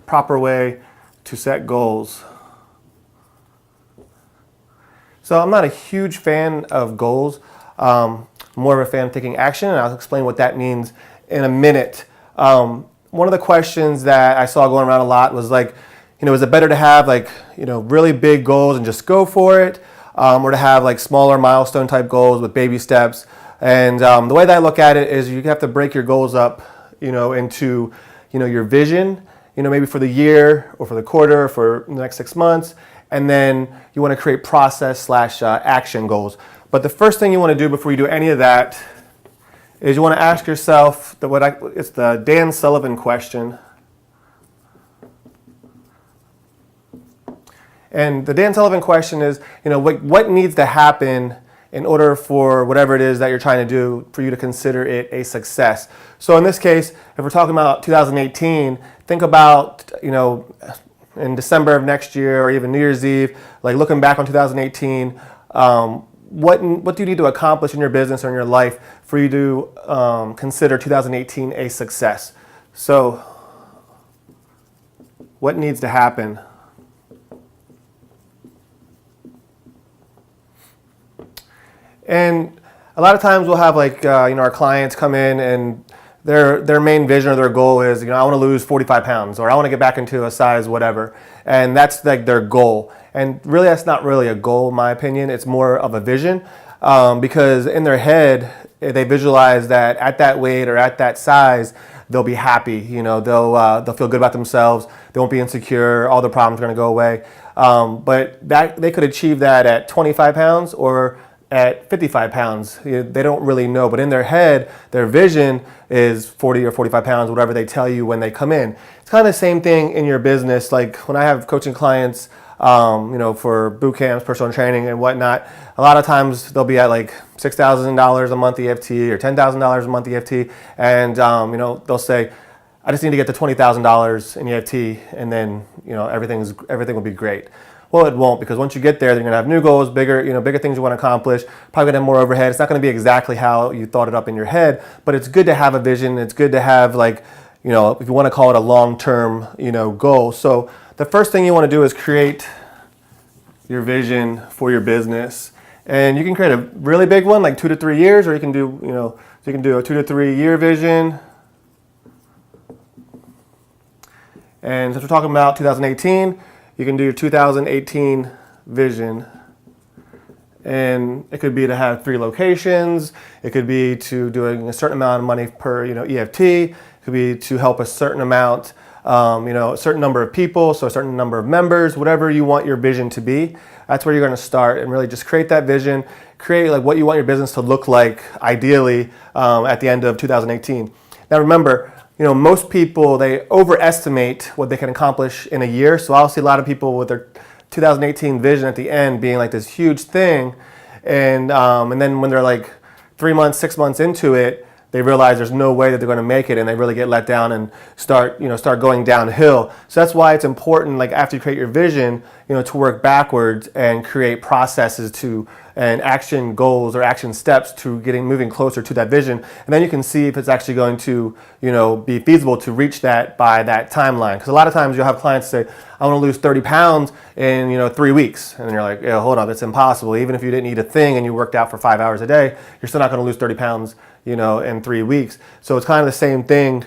Proper way to set goals. So I'm not a huge fan of goals, more of a fan of taking action, and I'll explain what that means in a minute. One of the questions that I saw going around a lot was like, is it better to have like, really big goals and just go for it, or to have like smaller milestone type goals with baby steps? And the way that I look at it is you have to break your goals up, into, your vision, maybe for the year or for the quarter or for the next 6 months. And then you want to create process/action goals. But the first thing you want to do before you do any of that is you want to ask yourself it's the Dan Sullivan question. And the Dan Sullivan question is, what needs to happen in order for whatever it is that you're trying to do for you to consider it a success. So in this case, if we're talking about 2018, think about, in December of next year or even New Year's Eve, like looking back on 2018, what do you need to accomplish in your business or in your life for you to consider 2018 a success? So what needs to happen? And a lot of times we'll have like, our clients come in and their main vision or their goal is, I want to lose 45 pounds or I want to get back into a size whatever. And that's like their goal. And really that's not really a goal in my opinion. It's more of a vision because in their head, they visualize that at that weight or at that size, they'll be happy. They'll feel good about themselves. They won't be insecure. All the problems are going to go away. But they could achieve that at 25 pounds or at 55 pounds. They don't really know, but in their head, their vision is 40 or 45 pounds, whatever they tell you when they come in. It's kind of the same thing in your business. Like when I have coaching clients, for boot camps, personal training and whatnot, a lot of times they'll be at like $6,000 a month EFT or $10,000 a month EFT. And, they'll say, I just need to get to $20,000 in EFT and then, everything will be great. Well, it won't, because once you get there, you're going to have new goals, bigger things you want to accomplish, probably going to have more overhead. It's not going to be exactly how you thought it up in your head, but it's good to have a vision. It's good to have if you want to call it a long-term, goal. So the first thing you want to do is create your vision for your business. And you can create a really big one, like 2 to 3 years, or you can do, you can do a 2 to 3 year vision. And since we're talking about 2018, you can do your 2018 vision, and it could be to have 3 locations. It could be to doing a certain amount of money per, EFT. It could be to help a certain amount, a certain number of people, so a certain number of members, whatever you want your vision to be. That's where you're going to start and really just create that vision, create like what you want your business to look like ideally at the end of 2018. Now remember, most people, they overestimate what they can accomplish in a year. So I'll see a lot of people with their 2018 vision at the end being like this huge thing. And then when they're like 3 months, 6 months into it, they realize there's no way that they're going to make it, and they really get let down and start going downhill. So that's why it's important, like after you create your vision, to work backwards and create processes and action goals or action steps to moving closer to that vision. And then you can see if it's actually going to, be feasible to reach that by that timeline. Because a lot of times you'll have clients say, I want to lose 30 pounds in, 3 weeks. And then you're like, yeah, hold on, that's impossible. Even if you didn't eat a thing and you worked out for 5 hours a day, you're still not going to lose 30 pounds, in 3 weeks. So it's kind of the same thing,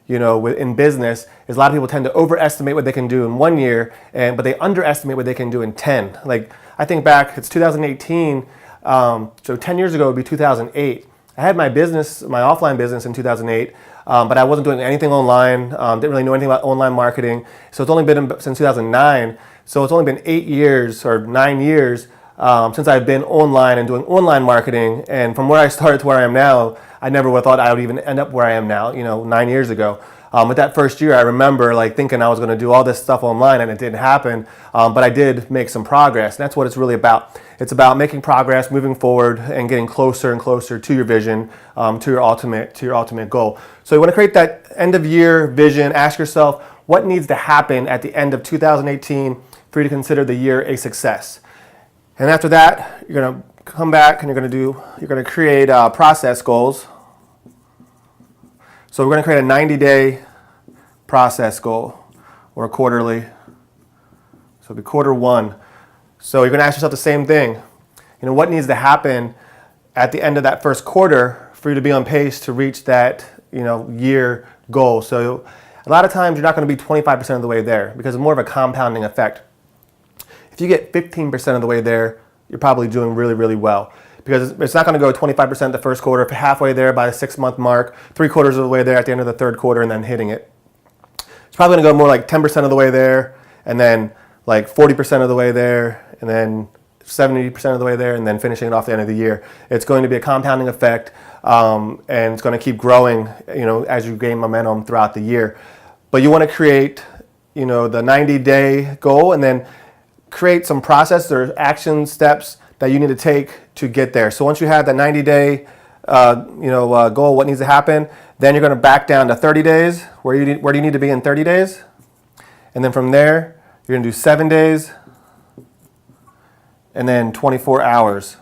in business, is a lot of people tend to overestimate what they can do in 1 year, but they underestimate what they can do in 10. Like, I think back, it's 2018, so 10 years ago it would be 2008. I had my business, my offline business in 2008, but I wasn't doing anything online, didn't really know anything about online marketing. So it's only been since 2009, so it's only been 8 years or 9 years since I've been online and doing online marketing. And from where I started to where I am now, I never would have thought I would even end up where I am now, 9 years ago. With that first year, I remember thinking I was going to do all this stuff online, and it didn't happen. But I did make some progress, and that's what it's really about. It's about making progress, moving forward, and getting closer and closer to your vision, to your ultimate goal. So you want to create that end of year vision. Ask yourself what needs to happen at the end of 2018 for you to consider the year a success. And after that, you're going to come back and you're going to create process goals. So we're going to create a 90-day process goal, or quarterly. So it'll be quarter one. So you're going to ask yourself the same thing. What needs to happen at the end of that first quarter for you to be on pace to reach that, year goal? So a lot of times you're not going to be 25% of the way there because it's more of a compounding effect. If you get 15% of the way there, you're probably doing really, really well. Because it's not going to go 25% the first quarter, if you're halfway there by the 6-month mark, 3/4 of the way there at the end of the third quarter, and then hitting it. It's probably going to go more like 10% of the way there, and then like 40% of the way there, and then 70% of the way there, and then finishing it off the end of the year. It's going to be a compounding effect, and it's going to keep growing, as you gain momentum throughout the year. But you want to create, the 90-day goal, and then create some process or action steps that you need to take to get there. So once you have that 90-day, goal, what needs to happen, then you're going to back down to 30 days. Where do you need to be in 30 days? And then from there, you're going to do 7 days, and then 24 hours.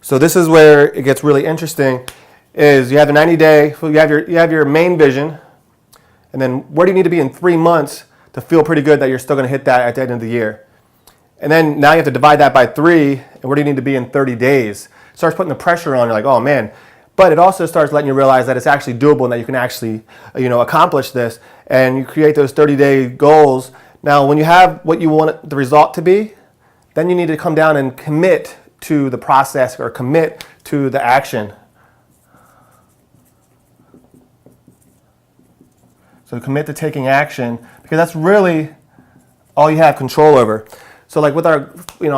So this is where it gets really interesting. Is you have the 90-day, you have your main vision, and then where do you need to be in 3 months to feel pretty good that you're still going to hit that at the end of the year? And then now you have to divide that by 3, and where do you need to be in 30 days? It starts putting the pressure on. You're like, oh man. But it also starts letting you realize that it's actually doable and that you can actually, accomplish this. And you create those 30-day goals. Now, when you have what you want the result to be, then you need to come down and commit to the process or commit to the action. So commit to taking action, because that's really all you have control over. So like with our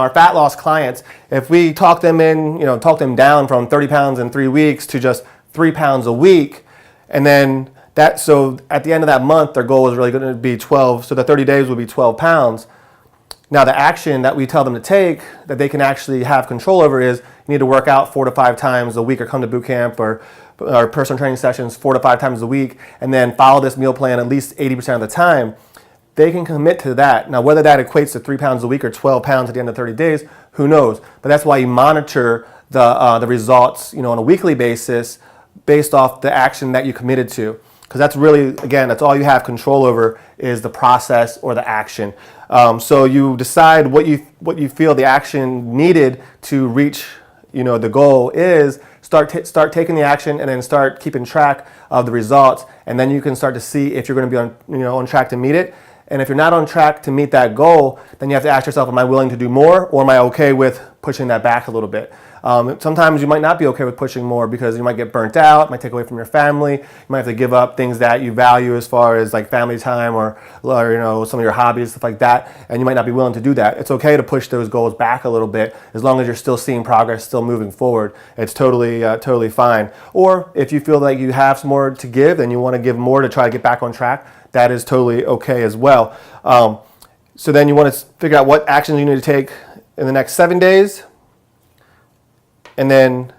fat loss clients, if we talk them down from 30 pounds in 3 weeks to just 3 pounds a week, and then so at the end of that month, their goal is really going to be 12. So the 30 days will be 12 pounds. Now the action that we tell them to take that they can actually have control over is you need to work out 4 to 5 times a week, or come to boot camp or personal training sessions 4 to 5 times a week, and then follow this meal plan at least 80% of the time. They can commit to that. Now, whether that equates to 3 pounds a week or 12 pounds at the end of 30 days, who knows? But that's why you monitor the results, on a weekly basis based off the action that you committed to. Because that's really, again, that's all you have control over is the process or the action. So you decide what you feel the action needed to reach, the goal is. Start taking the action, and then start keeping track of the results, and then you can start to see if you're going to be on track to meet it. And if you're not on track to meet that goal, then you have to ask yourself, am I willing to do more, or am I okay with pushing that back a little bit? Sometimes you might not be okay with pushing more because you might get burnt out, it might take away from your family, you might have to give up things that you value as far as like family time or some of your hobbies, stuff like that, and you might not be willing to do that. It's okay to push those goals back a little bit as long as you're still seeing progress, still moving forward. It's totally fine. Or if you feel like you have some more to give and you want to give more to try to get back on track, that is totally okay as well. So then you want to figure out what actions you need to take in the next 7 days. And then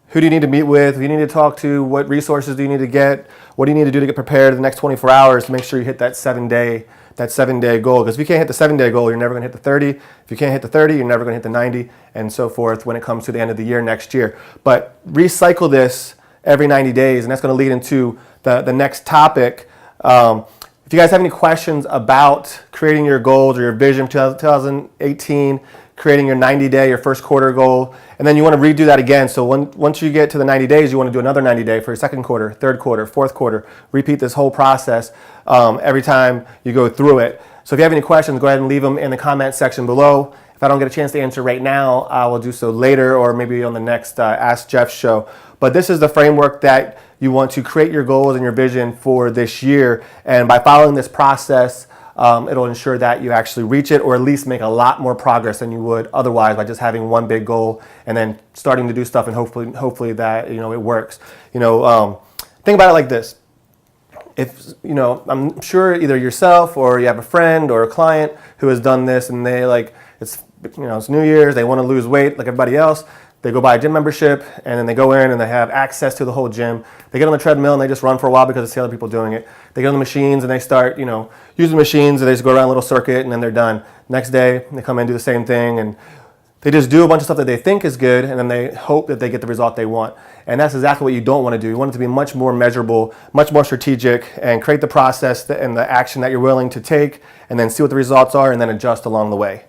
who do you need to meet with? Who do you need to talk to? What resources do you need to get? What do you need to do to get prepared in the next 24 hours to make sure you hit that 7-day goal? Because if you can't hit the 7-day goal, you're never going to hit the 30. If you can't hit the 30, you're never going to hit the 90, and so forth when it comes to the end of the year next year. But recycle this every 90 days, and that's going to lead into the next topic. If you guys have any questions about creating your goals or your vision for 2018, creating your 90-day, your first quarter goal, and then you want to redo that again. So once you get to the 90 days, you want to do another 90-day for your second quarter, third quarter, fourth quarter. Repeat this whole process every time you go through it. So if you have any questions, go ahead and leave them in the comment section below. If I don't get a chance to answer right now, I will do so later or maybe on the next Ask Jeff show. But this is the framework that you want to create your goals and your vision for this year. And by following this process, it'll ensure that you actually reach it, or at least make a lot more progress than you would otherwise by just having one big goal and then starting to do stuff and hopefully that it works. Think about it like this. If I'm sure either yourself or you have a friend or a client who has done this, and they it's New Year's, they want to lose weight like everybody else. They go buy a gym membership, and then they go in and they have access to the whole gym. They get on the treadmill and they just run for a while because they see other people doing it. They get on the machines and they start, using the machines, and they just go around a little circuit, and then they're done. Next day, they come in and do the same thing, and They just do a bunch of stuff that they think is good, and then they hope that they get the result they want. And that's exactly what you don't want to do. You want it to be much more measurable, much more strategic, and create the process and the action that you're willing to take, and then see what the results are, and then adjust along the way.